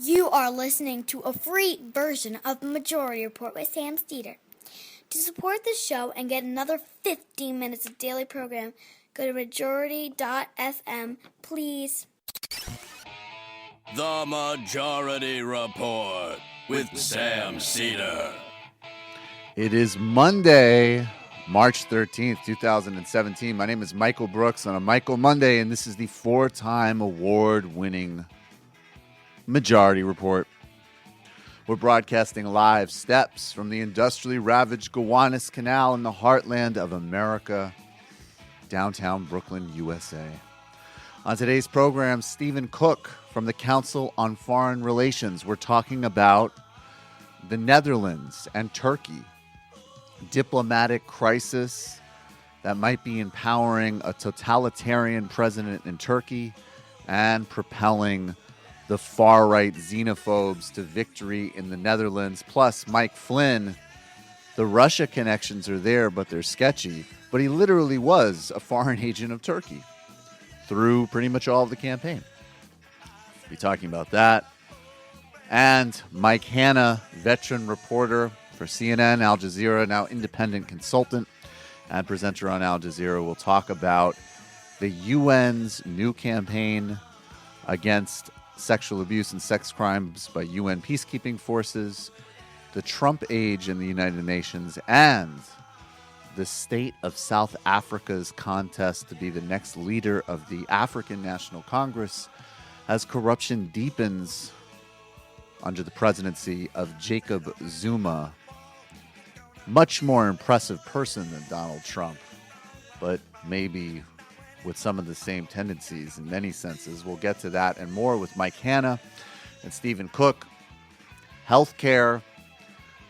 You are listening to a free version of the Majority Report with Sam Steeder. To support this show and get another 15 minutes of daily program, go to majority.fm, please. The Majority Report with Sam Steeder. It is Monday, March 13th, 2017. My name is Michael Brooks on a Michael Monday, and this is the four-time award-winning Majority Report. We're broadcasting live steps from the industrially ravaged Gowanus Canal in the heartland of America, downtown Brooklyn, USA. On today's program, Stephen Cook from the Council on Foreign Relations. We're talking about the Netherlands and Turkey, diplomatic crisis that might be empowering a totalitarian president in Turkey and propelling the far-right xenophobes to victory in the Netherlands. Plus, Mike Flynn, the Russia connections are there, but they're sketchy. But he literally was a foreign agent of Turkey through pretty much all of the campaign. We'll be talking about that. And Mike Hanna, veteran reporter for CNN, Al Jazeera, now independent consultant and presenter on Al Jazeera, will talk about the UN's new campaign against sexual abuse and sex crimes by UN peacekeeping forces, the Trump age in the United Nations, and the state of South Africa's contest to be the next leader of the African National Congress as corruption deepens under the presidency of Jacob Zuma. Much more impressive person than Donald Trump, but maybe with some of the same tendencies in many senses. We'll get to that and more with Mike Hanna and Stephen Cook. Healthcare,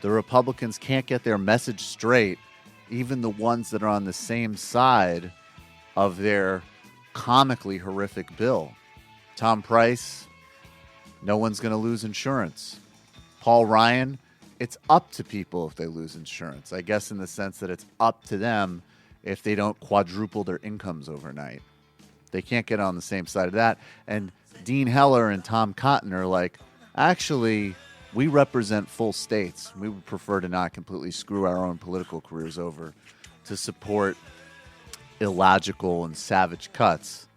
the Republicans can't get their message straight, even the ones that are on the same side of their comically horrific bill. Tom Price, no one's going to lose insurance. Paul Ryan, it's up to people if they lose insurance. I guess in the sense that it's up to them if they don't quadruple their incomes overnight. They can't get on the same side of that. And Dean Heller and Tom Cotton are like, actually, we represent full states. We would prefer to not completely screw our own political careers over to support illogical and savage cuts.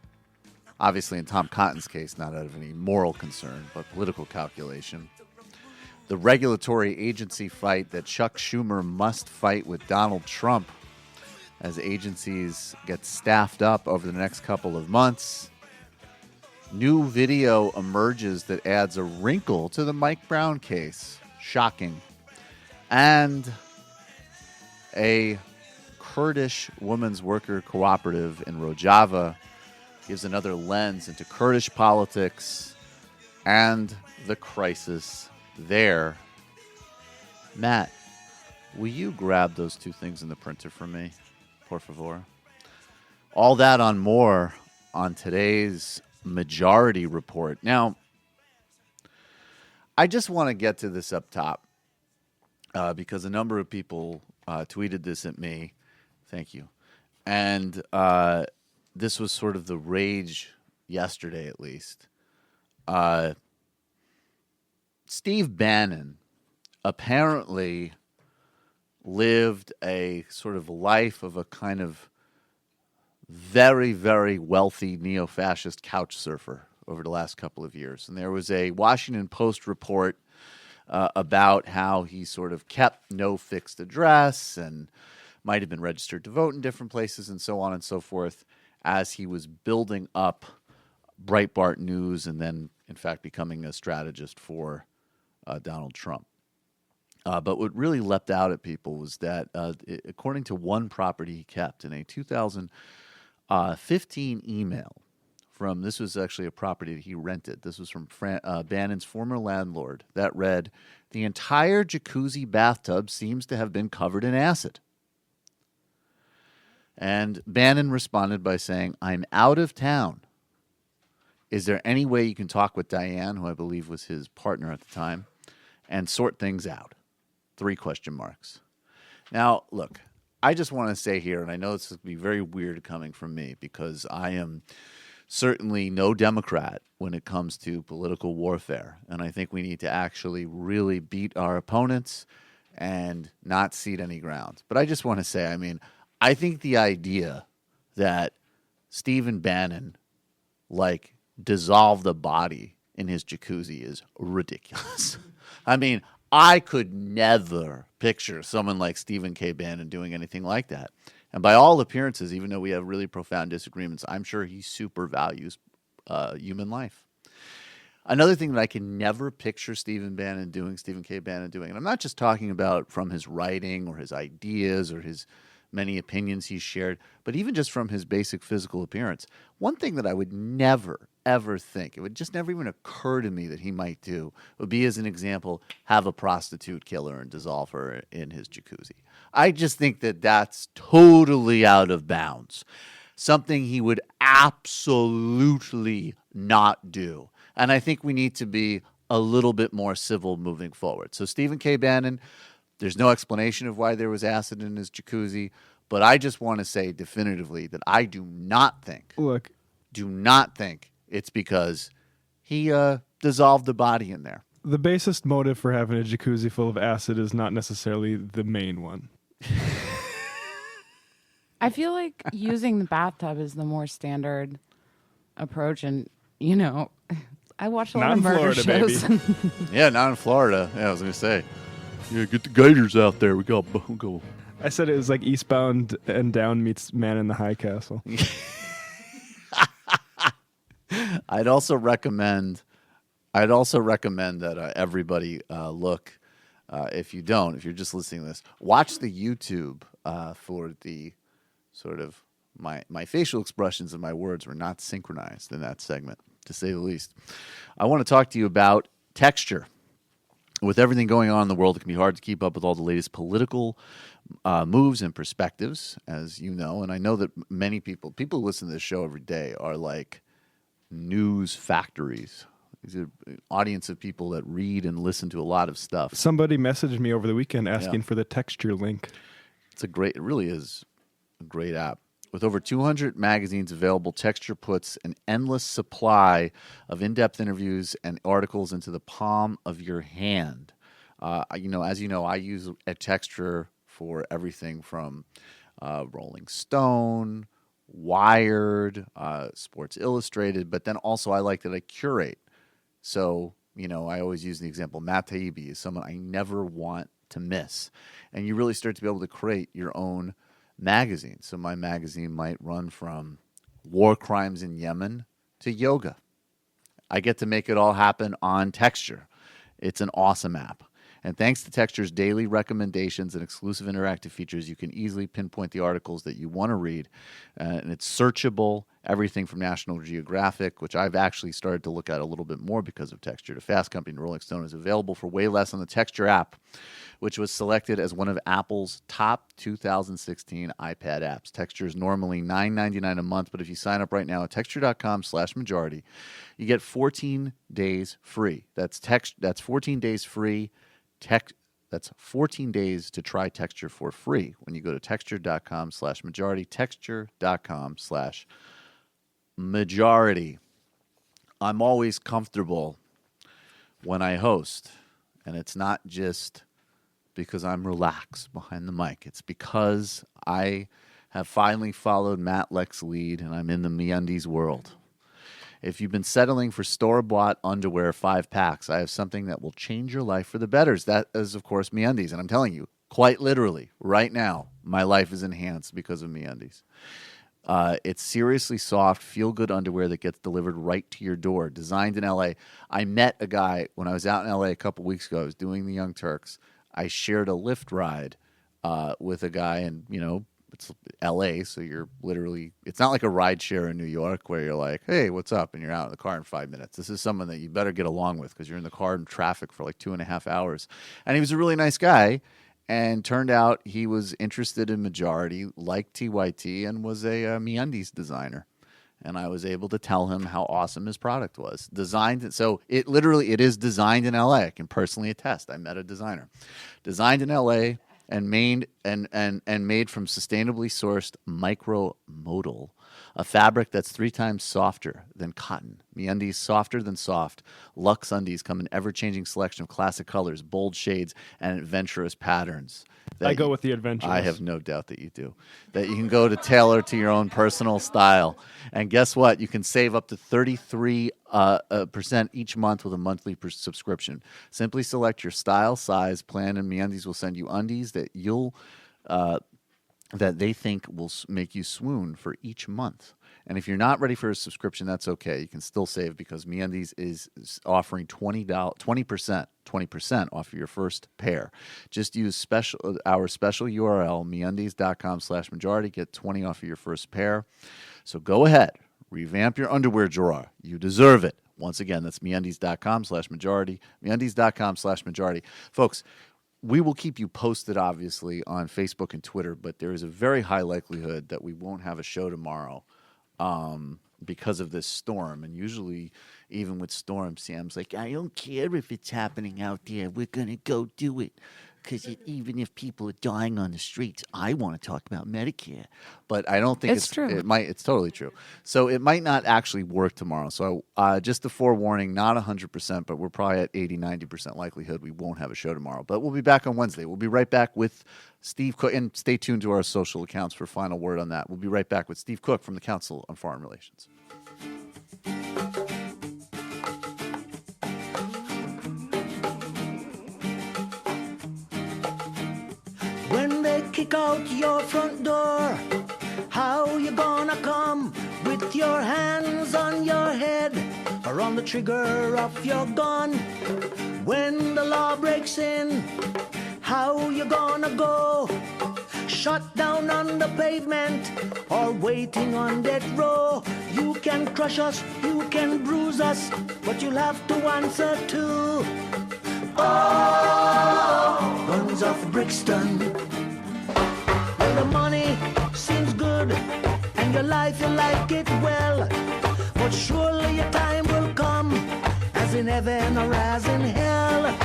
Obviously, in Tom Cotton's case, not out of any moral concern, but political calculation. The regulatory agency fight that Chuck Schumer must fight with Donald Trump as agencies get staffed up over the next couple of months. New video emerges that adds a wrinkle to the Mike Brown case. Shocking. And a Kurdish women's worker cooperative in Rojava gives another lens into Kurdish politics and the crisis there. Matt, will you grab those two things in the printer for me? Por favor. All that on more on today's Majority Report. Now, I just want to get to this up top because a number of people tweeted this at me. Thank you. And this was sort of the rage yesterday, at least. Steve Bannon apparently lived a sort of life of a kind of very, very wealthy neo-fascist couch surfer over the last couple of years. And there was a Washington Post report about how he sort of kept no fixed address and might have been registered to vote in different places and so on and so forth as he was building up Breitbart News and then, in fact, becoming a strategist for Donald Trump. But what really leapt out at people was that, according to one property he kept in a 2015 email from, this was actually a property that he rented. This was from Bannon's former landlord that read, "The entire jacuzzi bathtub seems to have been covered in acid." And Bannon responded by saying, "I'm out of town. Is there any way you can talk with Diane," who I believe was his partner at the time, "and sort things out?" 3 question marks. Now, look, I just want to say here, and I know this will be very weird coming from me because I am certainly no Democrat when it comes to political warfare. And I think we need to actually really beat our opponents and not cede any ground. But I just want to say, I mean, I think the idea that Stephen Bannon, like, dissolved a body in his jacuzzi is ridiculous. I mean, I could never picture someone like Stephen K. Bannon doing anything like that. And by all appearances, even though we have really profound disagreements, I'm sure he super values human life. Another thing that I can never picture Stephen K. Bannon doing, and I'm not just talking about from his writing or his ideas or his many opinions he's shared, but even just from his basic physical appearance. One thing that I would never, ever think, it would just never even occur to me that he might do, would be, as an example, have a prostitute kill her and dissolve her in his jacuzzi. I just think that that's totally out of bounds. Something he would absolutely not do. And I think we need to be a little bit more civil moving forward. So Stephen K. Bannon, there's no explanation of why there was acid in his jacuzzi, but I just want to say definitively that I do not think it's because he dissolved the body in there. The basest motive for having a jacuzzi full of acid is not necessarily the main one. I feel like using the bathtub is the more standard approach. And, you know, I watch a lot of murder shows. Baby. Yeah, not in Florida. Yeah, I was going to say. Yeah, get the gators out there. We go. I said it was like Eastbound and Down meets Man in the High Castle. I'd also recommend that everybody look. If you're just listening to this, watch the YouTube for the sort of my facial expressions and my words were not synchronized in that segment, to say the least. I want to talk to you about texture. With everything going on in the world, it can be hard to keep up with all the latest political moves and perspectives, as you know. And I know that many people who listen to this show every day are like news factories. These are an audience of people that read and listen to a lot of stuff. Somebody messaged me over the weekend asking for the texture link. It really is a great app. With over 200 magazines available, Texture puts an endless supply of in-depth interviews and articles into the palm of your hand. As you know, I use a Texture for everything from Rolling Stone, Wired, Sports Illustrated, but then also I like that I curate. So, I always use the example, Matt Taibbi is someone I never want to miss. And you really start to be able to create your own magazine. So my magazine might run from war crimes in Yemen to yoga. I get to make it all happen on Texture. It's an awesome app. And thanks to Texture's daily recommendations and exclusive interactive features, you can easily pinpoint the articles that you want to read. And it's searchable, everything from National Geographic, which I've actually started to look at a little bit more because of Texture, to Fast Company and Rolling Stone, is available for way less on the Texture app, which was selected as one of Apple's top 2016 iPad apps. Texture is normally $9.99 a month, but if you sign up right now at texture.com/majority, you get 14 days free. That's 14 days free. That's 14 days to try Texture for free when you go to texture.com/majority, texture.com/majority. I'm always comfortable when I host, and it's not just because I'm relaxed behind the mic. It's because I have finally followed Matt Leck's lead, and I'm in the MeUndies world. If you've been settling for store-bought underwear 5-packs, I have something that will change your life for the better. That is, of course, MeUndies. And I'm telling you, quite literally, right now, my life is enhanced because of MeUndies. It's seriously soft, feel-good underwear that gets delivered right to your door, designed in L.A. I met a guy when I was out in L.A. a couple weeks ago. I was doing the Young Turks. I shared a Lyft ride with a guy, and, it's L.A., so you're literally, it's not like a ride share in New York where you're like, hey, what's up? And you're out in the car in 5 minutes. This is someone that you better get along with because you're in the car in traffic for like 2.5 hours. And he was a really nice guy, and turned out he was interested in Majority, liked TYT, and was a MeUndies designer. And I was able to tell him how awesome his product was. So it is designed in L.A. I can personally attest. I met a designer. Designed in L.A., and made from sustainably sourced micromodal a fabric that's 3 times softer than cotton. MeUndies, softer than soft. Luxe undies come in ever-changing selection of classic colors, bold shades, and adventurous patterns. I go with the adventurous. I have no doubt that you do. That you can go to tailor to your own personal style. And guess what? You can save up to 33% each month with a monthly subscription. Simply select your style, size, plan, and MeUndies will send you undies that that they think will make you swoon for each month. And if you're not ready for a subscription, that's okay. You can still save because MeUndies is offering 20% off of your first pair. Just use our special URL, MeUndies.com/majority. Get 20 off of your first pair. So go ahead, revamp your underwear drawer. You deserve it. Once again, that's MeUndies.com/majority. MeUndies.com/majority. Folks, we will keep you posted, obviously, on Facebook and Twitter, but there is a very high likelihood that we won't have a show tomorrow because of this storm. And usually, even with storms, Sam's like, I don't care if it's happening out there. We're going to go do it. Because even if people are dying on the streets, I want to talk about Medicare. But I don't think it's true. It's totally true. So it might not actually work tomorrow. So just a forewarning, not 100%, but we're probably at 80, 90% likelihood we won't have a show tomorrow. But we'll be back on Wednesday. We'll be right back with Steve Cook. And stay tuned to our social accounts for final word on that. We'll be right back with Steve Cook from the Council on Foreign Relations. Kick out your front door. How you gonna come with your hands on your head or on the trigger of your gun? When the law breaks in, how you gonna go? Shut down on the pavement or waiting on death row? You can crush us, you can bruise us, but you'll have to answer to guns of Brixton. The money seems good and your life you like it well, but surely your time will come, as in heaven or as in hell.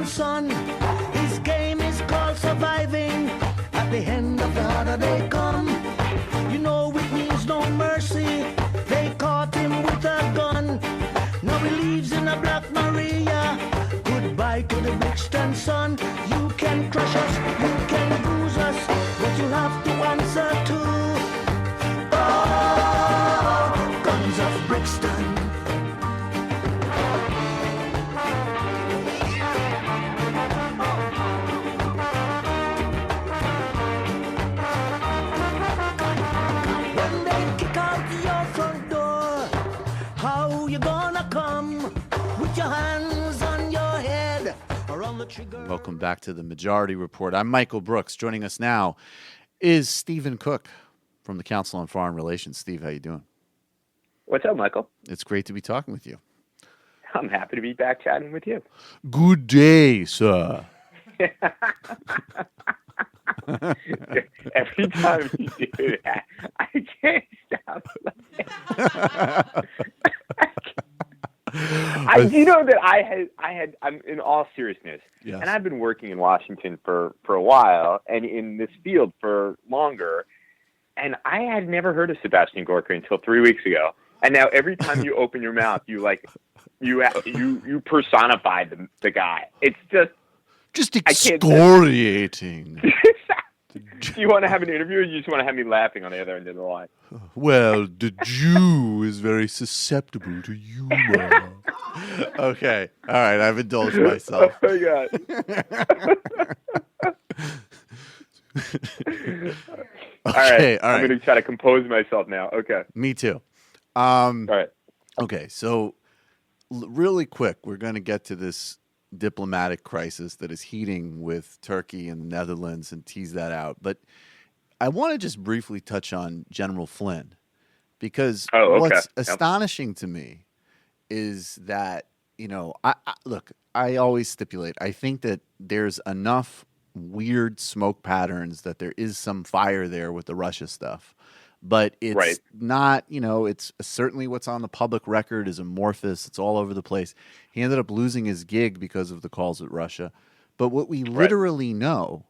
Son, his game is called surviving. At the end of the harder they come, you know it means no mercy. They caught him with a gun. Now he lives in a Black Maria. Goodbye to the Brixton sun. You can crush us, you can bruise us, but you'll have to answer to guns of Brixton. Welcome back to the Majority Report. I'm Michael Brooks. Joining us now is Stephen Cook from the Council on Foreign Relations. Steve, how you doing? What's up, Michael? It's great to be talking with you. I'm happy to be back chatting with you. Good day, sir. Every time you do that, I can't stop laughing. You know that I'm in all seriousness, yes. And I've been working in Washington for a while and in this field for longer, and I had never heard of Sebastian Gorka until 3 weeks ago. And now every time you open your mouth, you personify the guy. It's just excoriating. Do you want to have an interview, or you just want to have me laughing on the other end of the line? Well, the Jew is very susceptible to humor. Okay. All right. I've indulged myself. Oh, my God. All right. I'm going to try to compose myself now. Okay. Me too. All right. Okay. So, really quick, we're going to get to this diplomatic crisis that is heating with Turkey and the Netherlands and tease that out. But I want to just briefly touch on General Flynn, because what's astonishing to me is that I always stipulate. I think that there's enough weird smoke patterns that there is some fire there with the Russia stuff. But it's not, it's certainly what's on the public record is amorphous. It's all over the place. He ended up losing his gig because of the calls at Russia. But what we literally know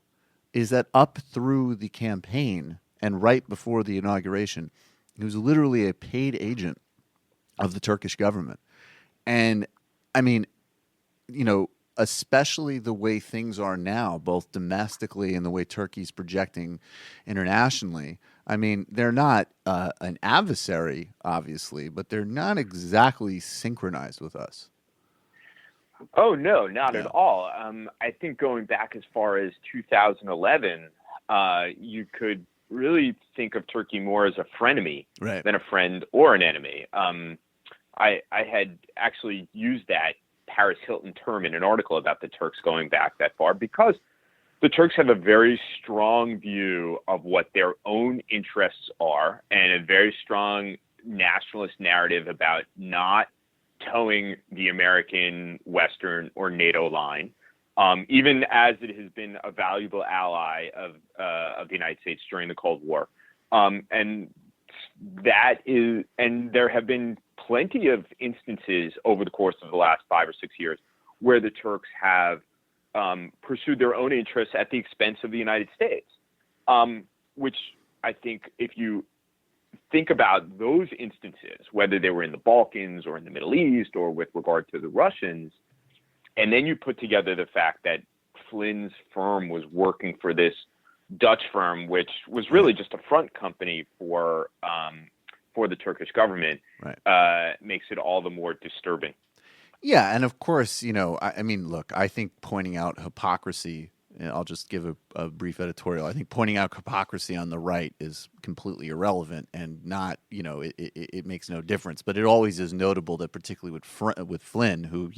is that up through the campaign and right before the inauguration, he was literally a paid agent of the Turkish government. And I mean, especially the way things are now, both domestically and the way Turkey's projecting internationally. I mean, they're not an adversary, obviously, but they're not exactly synchronized with us. Oh, no, not at all. I think going back as far as 2011, you could really think of Turkey more as a frenemy than a friend or an enemy. I had actually used that Paris Hilton term in an article about the Turks going back that far because the Turks have a very strong view of what their own interests are and a very strong nationalist narrative about not towing the American, Western, or NATO line, even as it has been a valuable ally of the United States during the Cold War. And there have been plenty of instances over the course of the last 5 or 6 years where the Turks have pursued their own interests at the expense of the United States, which I think if you think about those instances, whether they were in the Balkans or in the Middle East or with regard to the Russians, and then you put together the fact that Flynn's firm was working for this Dutch firm, which was really just a front company for the Turkish government, makes it all the more disturbing. Yeah, and of course, I mean, look, I think pointing out hypocrisy, and I'll just give a brief editorial. I think pointing out hypocrisy on the right is completely irrelevant and not, it makes no difference. But it always is notable that particularly with Flynn, who,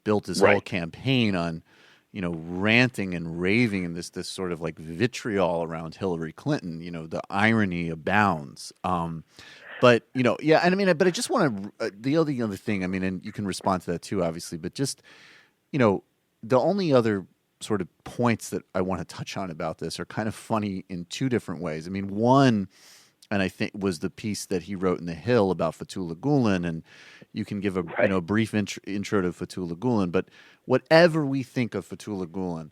built his whole campaign on, ranting and raving and this sort of like vitriol around Hillary Clinton, the irony abounds. But, yeah, and I mean, but I just want to, the other thing, I mean, and you can respond to that too, obviously, but just, the only other sort of points that I want to touch on about this are kind of funny in two different ways. I mean, one, and I think was the piece that he wrote in The Hill about Fethullah Gülen, and you can give a brief intro to Fethullah Gülen, but whatever we think of Fethullah Gülen,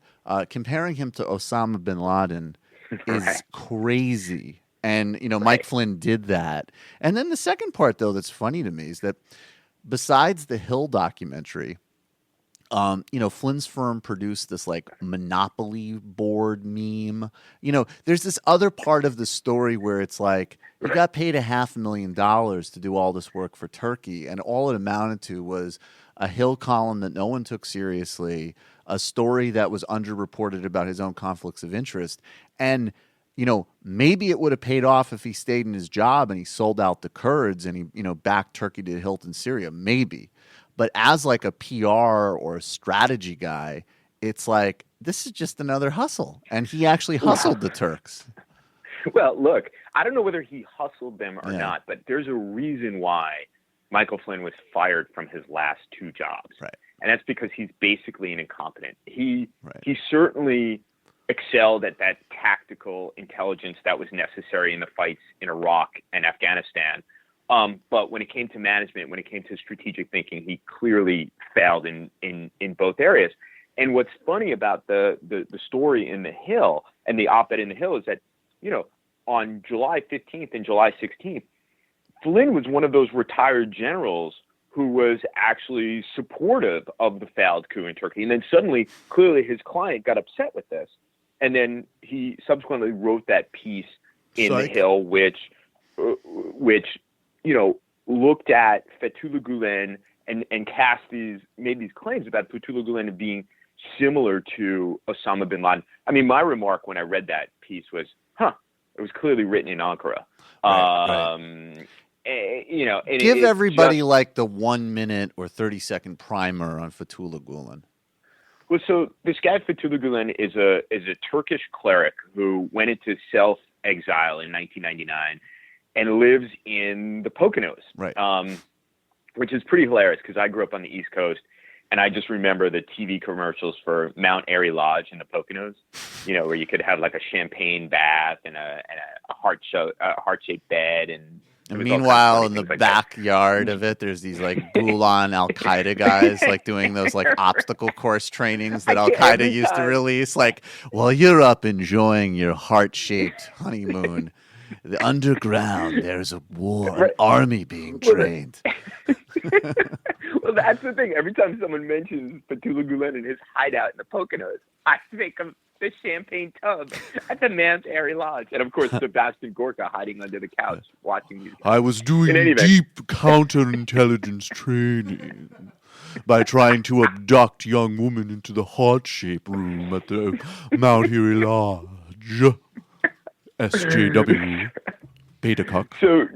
comparing him to Osama bin Laden is crazy. And, Mike Flynn did that. And then the second part, though, that's funny to me is that besides the Hill documentary, Flynn's firm produced this like Monopoly board meme. There's this other part of the story where it's like you got paid $500,000 to do all this work for Turkey, and all it amounted to was a Hill column that no one took seriously, a story that was underreported about his own conflicts of interest, and maybe it would have paid off if he stayed in his job and he sold out the Kurds and he, backed Turkey to hilt in Syria, maybe. But as like a PR or a strategy guy, it's like, this is just another hustle. And he actually hustled the Turks. Well, look, I don't know whether he hustled them or not, but there's a reason why Michael Flynn was fired from his last 2 jobs. Right. And that's because he's basically an incompetent. He certainly excelled at that tactical intelligence that was necessary in the fights in Iraq and Afghanistan. But when it came to management, when it came to strategic thinking, he clearly failed in both areas. And what's funny about the story in The Hill and the op-ed in The Hill is that, on July 15th and July 16th, Flynn was one of those retired generals who was actually supportive of the failed coup in Turkey. And then suddenly, clearly his client got upset with this. And then he subsequently wrote that piece in The Hill, which looked at Fethullah Gülen and made these claims about Fethullah Gülen being similar to Osama bin Laden. I mean, my remark when I read that piece was, it was clearly written in Ankara. Give everybody like the 1 minute or 30-second primer on Fethullah Gülen. Well, so this guy Fethullah Gülen is a Turkish cleric who went into self-exile in 1999 and lives in the Poconos. Right. which is pretty hilarious because I grew up on the East Coast, and I just remember the TV commercials for Mount Airy Lodge in the Poconos, where you could have like a champagne bath and a heart-shaped bed. And meanwhile, in the backyard of it, there's these like Gulen Al Qaeda guys like doing those like obstacle course trainings that Al Qaeda used to release. Like, while you're up enjoying your heart-shaped honeymoon, the underground, there's a war, an army being trained. Well, that's the thing. Every time someone mentions Fethullah Gülen and his hideout in the Poconos, I think of the champagne tub at the Mount Airy Lodge. And, of course, Sebastian Gorka hiding under the couch watching these guys. I was doing deep counterintelligence training by trying to abduct young women into the heart-shaped room at the Mount Airy Lodge. SJW. Beta cock. So,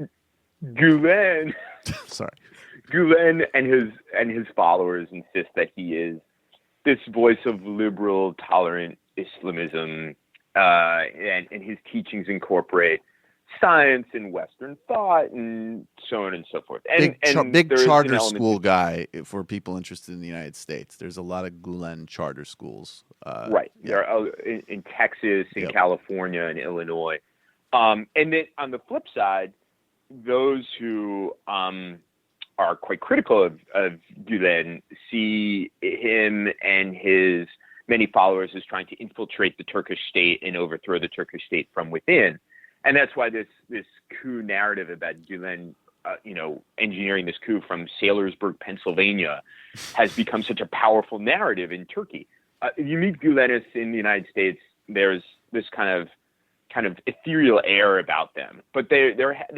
Gülen... Sorry. Gülen and his followers insist that he is this voice of liberal, tolerant Islamism, and his teachings incorporate science and Western thought and so on and so forth. And big charter school guy for people interested in the United States. There's a lot of Gülen charter schools. Right. Yeah. There are in Texas, in California, and Illinois. And then on the flip side, those who are quite critical of Gülen see him and his many followers as trying to infiltrate the Turkish state and overthrow the Turkish state from within. And that's why this coup narrative about Gülen, engineering this coup from Saylorsburg, Pennsylvania, has become such a powerful narrative in Turkey. You meet Gülenists in the United States, there's this kind of ethereal air about them, but they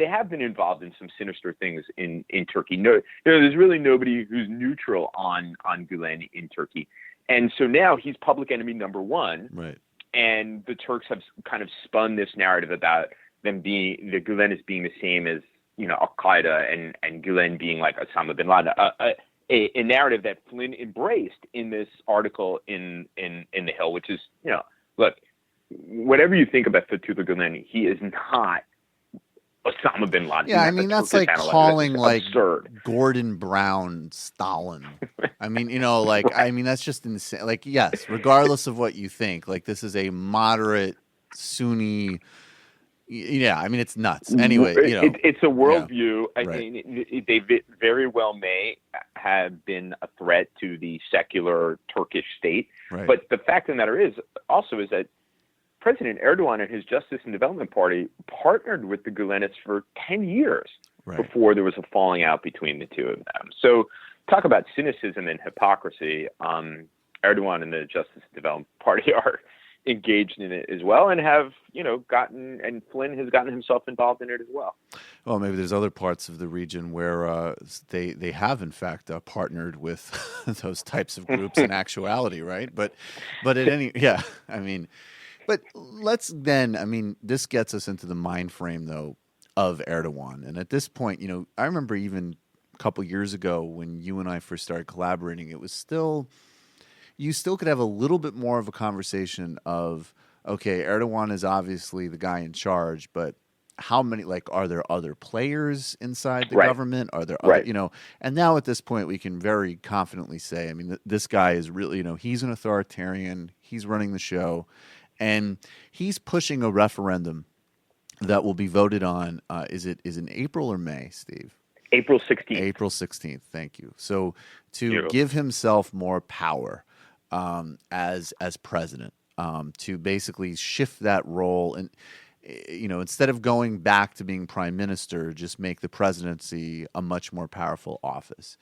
have been involved in some sinister things in Turkey. No, there's really nobody who's neutral on Gülen in Turkey, and so now he's public enemy number one. Right. And the Turks have kind of spun this narrative about them being the Gülenis being the same as Al Qaeda and Gülen being like Osama bin Laden. A narrative that Flynn embraced in this article in the Hill, which is look. Whatever you think about Fethullah Gülen, he is not Osama bin Laden. Yeah, I mean, that's like calling like Gordon Brown Stalin. I mean, that's just insane. Like, yes, regardless of what you think, like this is a moderate Sunni. Yeah, I mean, it's nuts. Anyway, it's a worldview. Yeah, I mean, they very well may have been a threat to the secular Turkish state. Right. But the fact of the matter is that President Erdogan and his Justice and Development Party partnered with the Gülenists for 10 years before there was a falling out between the two of them. So talk about cynicism and hypocrisy. Erdogan and the Justice and Development Party are engaged in it as well and have, and Flynn has gotten himself involved in it as well. Well, maybe there's other parts of the region where they have, in fact, partnered with those types of groups in actuality, right? But But let's then, this gets us into the mind frame, though, of Erdogan. And at this point, I remember even a couple years ago when you and I first started collaborating, it was you still could have a little bit more of a conversation of, okay, Erdogan is obviously the guy in charge, but how many, are there other players inside the government? Are there other, and now at this point we can very confidently say, this guy is really, he's an authoritarian, he's running the show. And he's pushing a referendum that will be voted on. Is it in April or May, Steve? April 16th. April 16th. Thank you. So to give himself more power as president, to basically shift that role and instead of going back to being prime minister, just make the presidency a much more powerful office.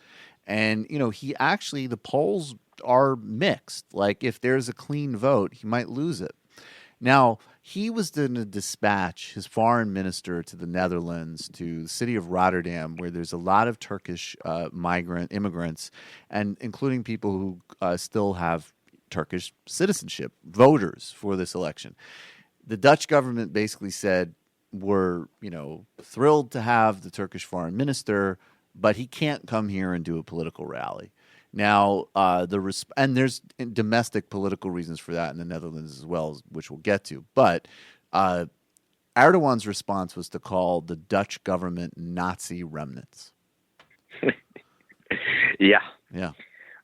And the polls are mixed. Like if there's a clean vote, he might lose it. Now, he was going to dispatch his foreign minister to the Netherlands, to the city of Rotterdam, where there's a lot of Turkish immigrants, and including people who still have Turkish citizenship, voters for this election. The Dutch government basically said, we're thrilled to have the Turkish foreign minister, but he can't come here and do a political rally. Now, and there's domestic political reasons for that in the Netherlands as well, which we'll get to. But Erdogan's response was to call the Dutch government Nazi remnants. Yeah. Yeah.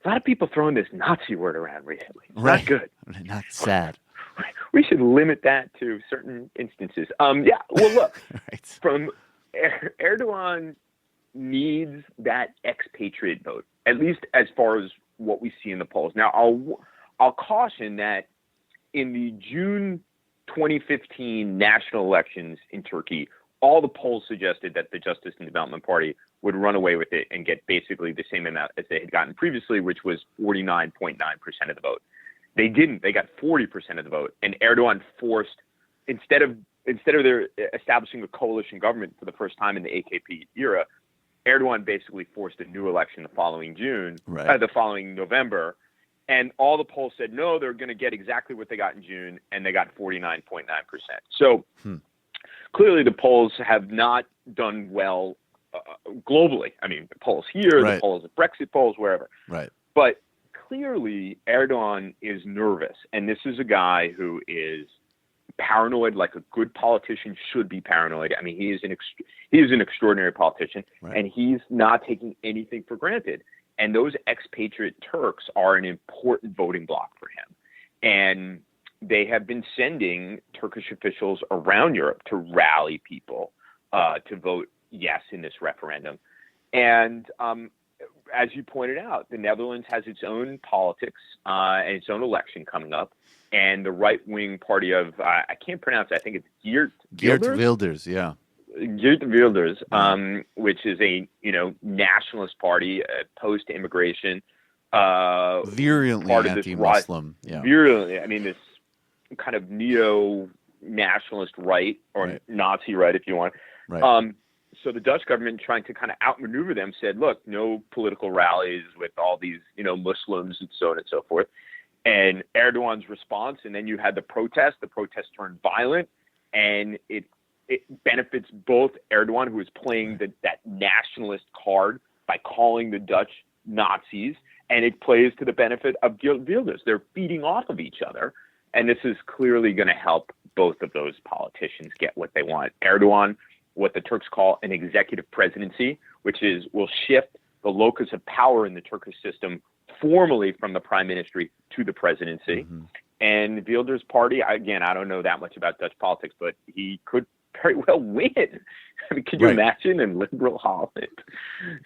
A lot of people throwing this Nazi word around recently. It's Right. not good. Not sad. We should limit that to certain instances. Yeah. Well, look, Right. from Erdogan needs that expatriate vote, at least as far as what we see in the polls. Now, I'll caution that in the June 2015 national elections in Turkey, all the polls suggested that the Justice and Development Party would run away with it and get basically the same amount as they had gotten previously, which was 49.9% of the vote. They didn't. They got 40% of the vote, and Erdogan forced, instead of their establishing a coalition government for the first time in the AKP era, Erdogan basically forced a new election the following the following November, and all the polls said no, they're going to get exactly what they got in June, and they got 49.9%. So clearly, the polls have not done well globally. I mean, the polls here, the polls, the Brexit polls, wherever. Right. But clearly, Erdogan is nervous, and this is a guy who is paranoid, like a good politician should be paranoid. I mean, he is an extraordinary politician, and he's not taking anything for granted. And those expatriate Turks are an important voting bloc for him. And they have been sending Turkish officials around Europe to rally people to vote yes in this referendum. And as you pointed out, the Netherlands has its own politics and its own election coming up. And the right-wing party of, I can't pronounce it, I think it's Geert Wilders, yeah. Geert Wilders, which is a nationalist party, post-immigration, virulently anti-Muslim. Virulently, I mean, this kind of neo-nationalist right, or Nazi right, if you want. Right. So the Dutch government, trying to kind of outmaneuver them, said, look, no political rallies with all these, Muslims and so on and so forth. And Erdogan's response, and then you had the protest. The protest turned violent, and it benefits both Erdogan, who is playing that nationalist card by calling the Dutch Nazis, and it plays to the benefit of Wilders. They're feeding off of each other, and this is clearly going to help both of those politicians get what they want. Erdogan, what the Turks call an executive presidency, which will shift the locus of power in the Turkish system formally from the prime ministry to the presidency. Mm-hmm. And Wilders' party, again, I don't know that much about Dutch politics, but he could very well win. I mean, could you imagine in liberal Holland?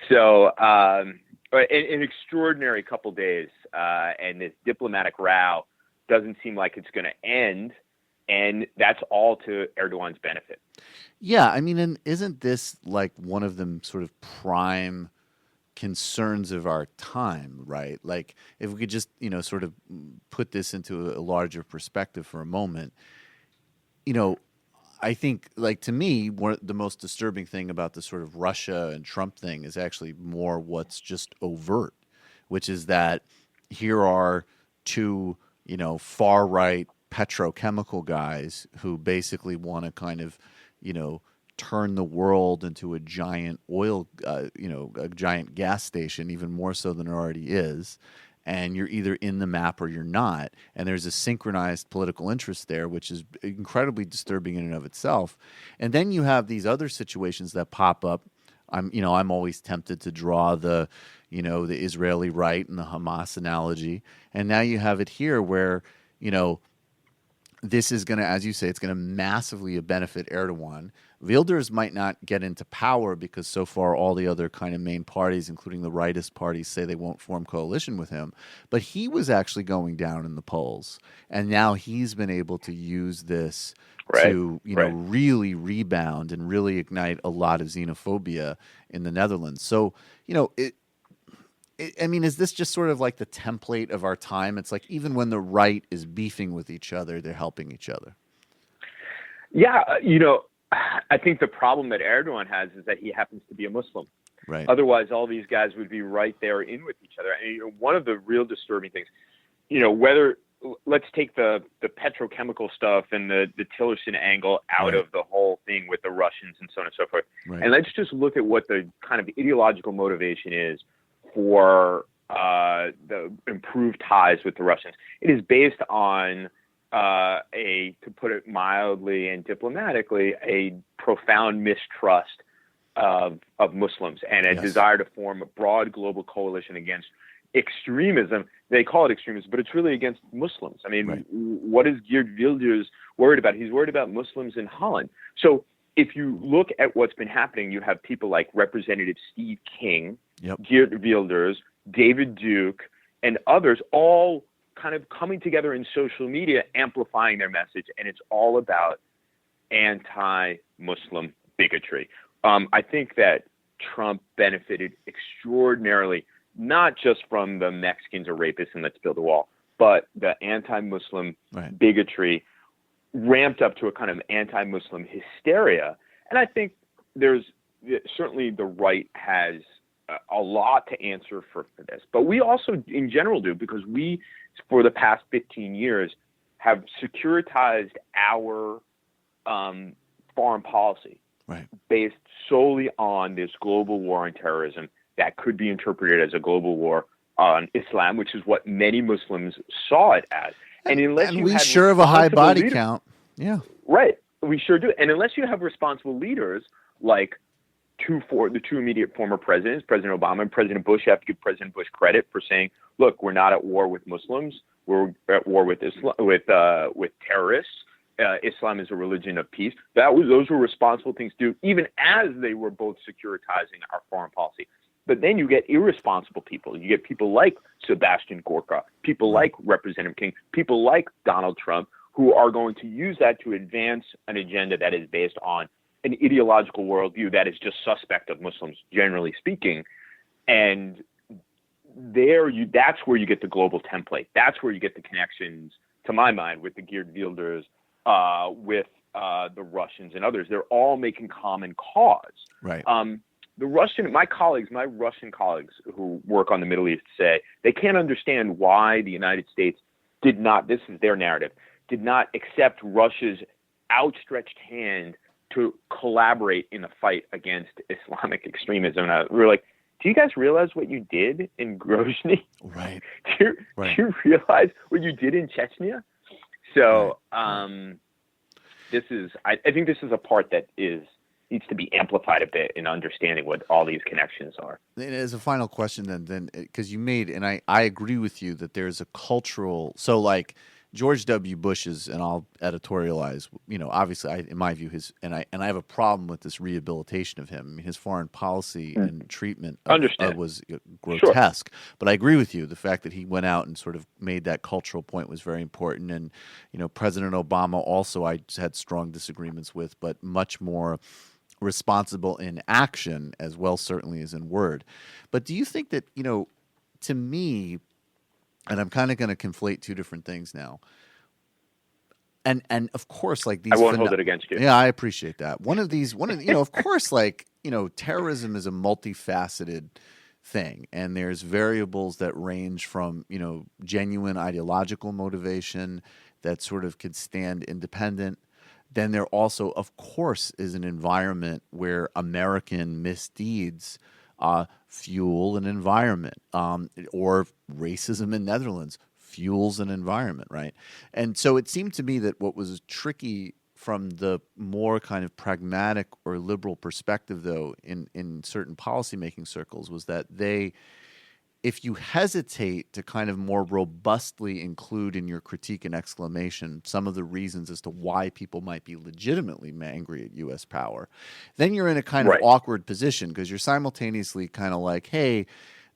So an extraordinary couple days, and this diplomatic row doesn't seem like it's going to end, and that's all to Erdogan's benefit. Yeah, I mean, and isn't this like one of the sort of prime concerns of our time, right? Like, if we could just, sort of put this into a larger perspective for a moment, I think, like, to me, the most disturbing thing about the sort of Russia and Trump thing is actually more what's just overt, which is that here are two, far-right petrochemical guys who basically want to kind of, turn the world into a giant oil, a giant gas station, even more so than it already is. And you're either in the map or you're not. And there's a synchronized political interest there, which is incredibly disturbing in and of itself. And then you have these other situations that pop up. I'm always tempted to draw the Israeli right and the Hamas analogy. And now you have it here where, this is going to, as you say, it's going to massively benefit Erdogan. Wilders might not get into power because so far all the other kind of main parties, including the rightist parties, say they won't form coalition with him. But he was actually going down in the polls. And now he's been able to use this to, really rebound and really ignite a lot of xenophobia in the Netherlands. So, is this just sort of like the template of our time? It's like even when the right is beefing with each other, they're helping each other. Yeah, I think the problem that Erdogan has is that he happens to be a Muslim. Right. Otherwise, all these guys would be right there in with each other. And one of the real disturbing things, whether let's take the petrochemical stuff and the Tillerson angle out of the whole thing with the Russians and so on and so forth, and let's just look at what the kind of ideological motivation is for the improved ties with the Russians. It is based on to put it mildly and diplomatically, a profound mistrust of Muslims and a desire to form a broad global coalition against extremism. They call it extremism, but it's really against Muslims. I mean, what is Geert Wilders worried about? He's worried about Muslims in Holland. So if you look at what's been happening, you have people like Representative Steve King, Geert Wilders, David Duke, and others all kind of coming together in social media, amplifying their message. And it's all about anti-Muslim bigotry. I think that Trump benefited extraordinarily, not just from the Mexicans are rapists and let's build a wall, but the anti-Muslim bigotry ramped up to a kind of anti-Muslim hysteria. And I think there's certainly the right has a lot to answer for this. But we also, in general, do, because we, for the past 15 years, have securitized our foreign policy based solely on this global war on terrorism that could be interpreted as a global war on Islam, which is what many Muslims saw it as. And unless you we had sure have a high body leaders, count. Yeah. Right. We sure do. And unless you have responsible leaders like the two immediate former presidents, President Obama and President Bush, you have to give President Bush credit for saying, look, we're not at war with Muslims. We're at war with Islam, with terrorists. Islam is a religion of peace. Those were responsible things to do, even as they were both securitizing our foreign policy. But then you get irresponsible people. You get people like Sebastian Gorka, people like Representative King, people like Donald Trump, who are going to use that to advance an agenda that is based on an ideological worldview that is just suspect of Muslims, generally speaking. And that's where you get the global template. That's where you get the connections, to my mind, with the Geert Wilders, with the Russians and others. They're all making common cause. Right. My Russian colleagues who work on the Middle East say they can't understand why the United States did not, this is their narrative, did not accept Russia's outstretched hand to collaborate in the fight against Islamic extremism. And we were like, do you guys realize what you did in Grozny? Right. Do you realize what you did in Chechnya? So I think this is a part that needs to be amplified a bit in understanding what all these connections are. And as a final question, then because you made, and I agree with you that there's a cultural, so like George W. Bush's, and I'll editorialize, obviously in my view, I have a problem with this rehabilitation of him. I mean, his foreign policy and treatment was grotesque. Sure. But I agree with you. The fact that he went out and sort of made that cultural point was very important. And, President Obama also I had strong disagreements with, but much more responsible in action as well, certainly as in word. But do you think that, to me, and I'm kind of going to conflate two different things now. And of course, like these, I won't hold it against you. Yeah, I appreciate that. Of course, terrorism is a multifaceted thing, and there's variables that range from, genuine ideological motivation that sort of could stand independent. Then there also, of course, is an environment where American misdeeds fuel an environment, or racism in Netherlands fuels an environment, right? And so it seemed to me that what was tricky from the more kind of pragmatic or liberal perspective, though, in certain policymaking circles, was that if you hesitate to kind of more robustly include in your critique and exclamation some of the reasons as to why people might be legitimately angry at U.S. power, then you're in a kind of awkward position because you're simultaneously kind of like, hey,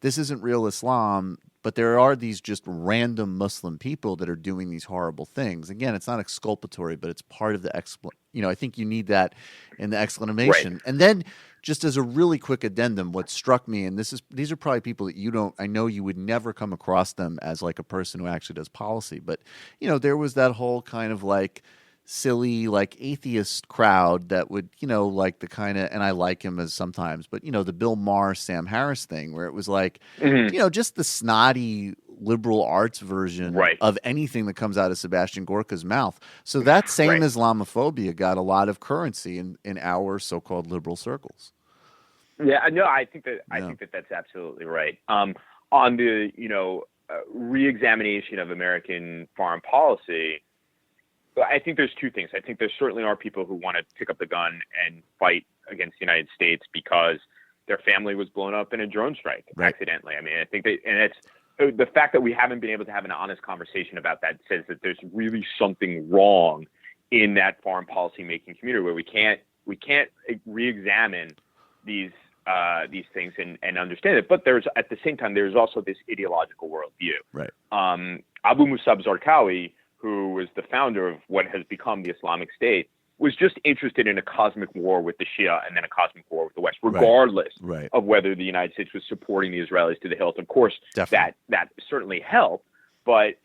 this isn't real Islam, but there are these just random Muslim people that are doing these horrible things. Again, it's not exculpatory, but it's part of the I think you need that in the exclamation. Right. And then just as a really quick addendum, what struck me, and these are probably people that I know you would never come across them as like a person who actually does policy, but there was that whole kind of like silly like atheist crowd that would like the kind of, and I like him as sometimes, but the Bill Maher, Sam Harris thing where it was like just the snotty liberal arts version of anything that comes out of Sebastian Gorka's mouth. So that same Islamophobia got a lot of currency in our so-called liberal circles. Yeah, no, I think that's absolutely right. On the re-examination of American foreign policy, I think there's two things. I think there certainly are people who want to pick up the gun and fight against the United States because their family was blown up in a drone strike accidentally. I mean, I think it's the fact that we haven't been able to have an honest conversation about that says that there's really something wrong in that foreign policy making community where we can't re-examine these things and understand it. But there's at the same time there's also this ideological worldview. Right. Abu Musab Zarqawi, who was the founder of what has become the Islamic State, was just interested in a cosmic war with the Shia and then a cosmic war with the West, regardless of whether the United States was supporting the Israelis to the hilt. Of course, that certainly helped. But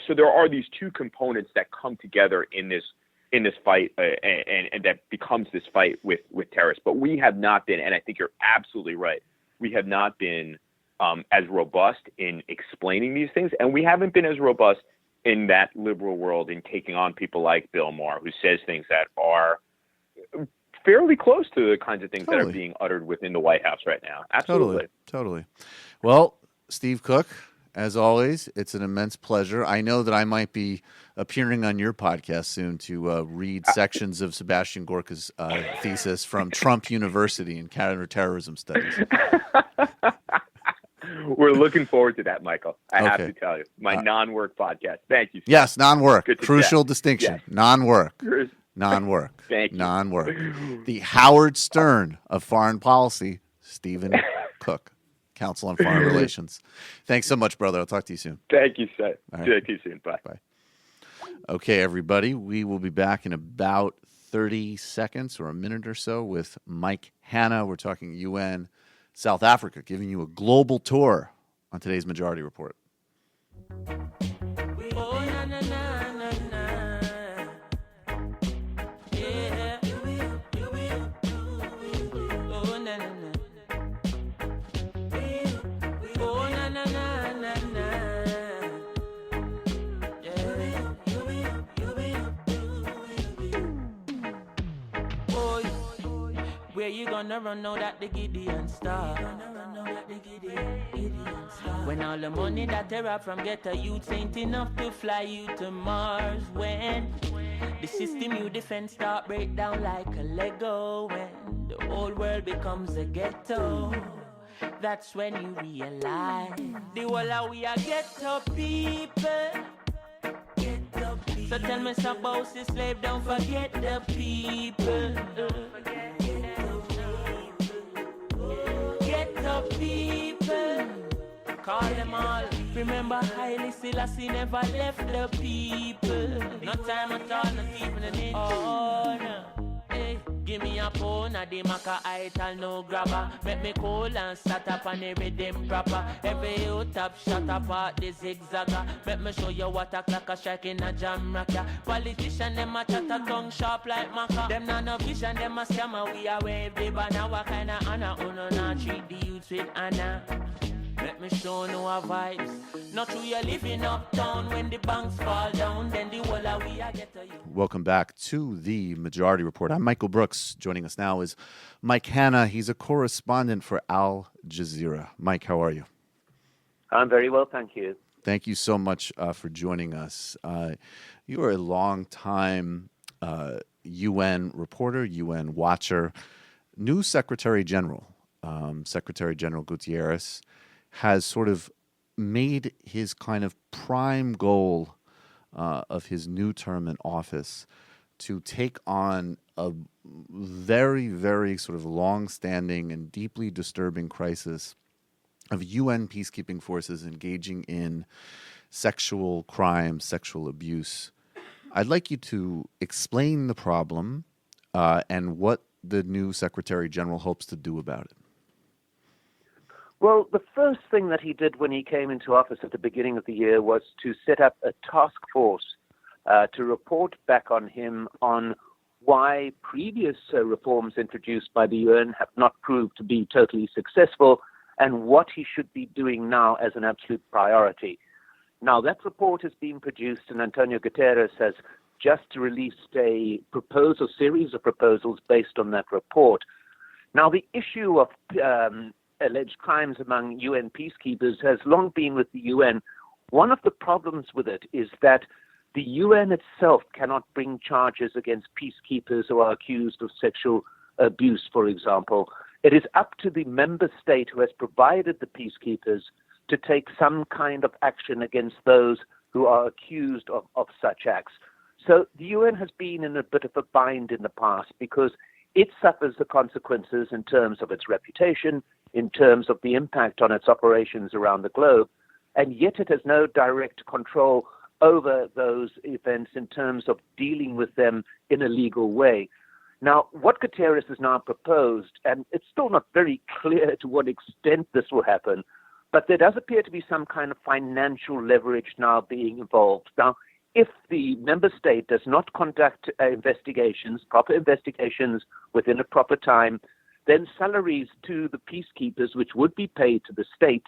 so there are these two components that come together in this fight, and that becomes this fight with terrorists. But we have not been, and I think you're absolutely right, we have not been as robust in explaining these things, and we haven't been as robust in that liberal world in taking on people like Bill Maher, who says things that are fairly close to the kinds of things that are being uttered within the White House right now. Absolutely. Totally. Well, Steve Cook, as always, it's an immense pleasure. I know that I might be appearing on your podcast soon to read sections of Sebastian Gorka's thesis from Trump University in counterterrorism studies. We're looking forward to that, Michael. I have to tell you. My non-work podcast. Thank you. Yes, non-work. Crucial distinction. Yes. Non-work. Non-work. Thank you. Non-work. The Howard Stern of foreign policy, Stephen Cook, Council on Foreign Relations. Thanks so much, brother. I'll talk to you soon. Thank you, sir. All right. Talk to you soon. Bye. Bye. Okay, everybody. We will be back in about 30 seconds or a minute or so with Mike Hanna. We're talking UN South Africa, giving you a global tour on today's Majority Report. Where you gonna run now that the Gideon star? When all the money that they rob from ghetto youths ain't enough to fly you to Mars. When the system you defend start break down like a Lego. When the whole world becomes a ghetto, that's when you realize the whole of we are ghetto people. So tell me some boss is slave, don't forget the people. Get the people, call them all. Remember Haile Selassie never left the people. No time at all, not even an inch. Oh no. Hey, give me a phone, a the maca ital no grabber. Make me cool and start up on the rhythm proper. Every youth up, shut up at the zigzagger. Make me show you what a clock a strike in a jam rocker. Politician them a chat a tongue sharp like maca. Them not no vision, them a scammer. We are wave the banner. What kind of honor? Uno not treat the youths with honor. Let me show no vibes. Not true you're living uptown. When the banks fall down, then the whole of we are get to you. Welcome back to the Majority Report. I'm Michael Brooks. Joining us now is Mike Hanna. He's a correspondent for Al Jazeera. Mike, how are you? I'm very well, thank you. Thank you so much for joining us. You are a long-time UN reporter, UN watcher. New Secretary General, Secretary General Gutteres, has sort of made his kind of prime goal of his new term in office to take on a very, very sort of long-standing and deeply disturbing crisis of UN peacekeeping forces engaging in sexual crime, sexual abuse. I'd like you to explain the problem and what the new Secretary General hopes to do about it. Well, the first thing that he did when he came into office at the beginning of the year was to set up a task force to report back on him on why previous reforms introduced by the UN have not proved to be totally successful and what he should be doing now as an absolute priority. Now, that report has been produced, and Antonio Gutteres has just released a series of proposals based on that report. Now, the issue of alleged crimes among UN peacekeepers has long been with the UN. One of the problems with it is that the UN itself cannot bring charges against peacekeepers who are accused of sexual abuse, for example, it is up to the member state who has provided the peacekeepers to take some kind of action against those who are accused of such acts. So the UN has been in a bit of a bind in the past because it suffers the consequences in terms of its reputation, in terms of the impact on its operations around the globe, and yet it has no direct control over those events in terms of dealing with them in a legal way. Now, what Gutteres has now proposed, and it's still not very clear to what extent this will happen, but there does appear to be some kind of financial leverage now being involved. Now, if the member state does not conduct investigations, proper investigations within a proper time, then salaries to the peacekeepers, which would be paid to the state,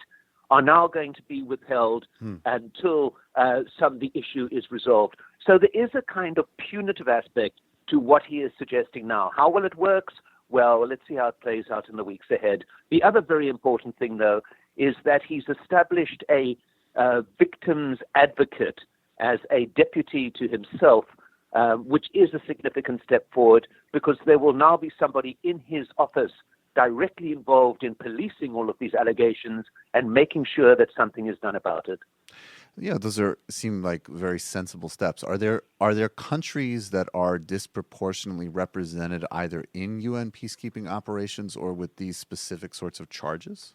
are now going to be withheld until the issue is resolved. So there is a kind of punitive aspect to what he is suggesting now. How well it works? Well, let's see how it plays out in the weeks ahead. The other very important thing, though, is that he's established a victim's advocate as a deputy to himself, which is a significant step forward because there will now be somebody in his office directly involved in policing all of these allegations and making sure that something is done about it. Yeah, those seem like very sensible steps. Are there countries that are disproportionately represented either in UN peacekeeping operations or with these specific sorts of charges?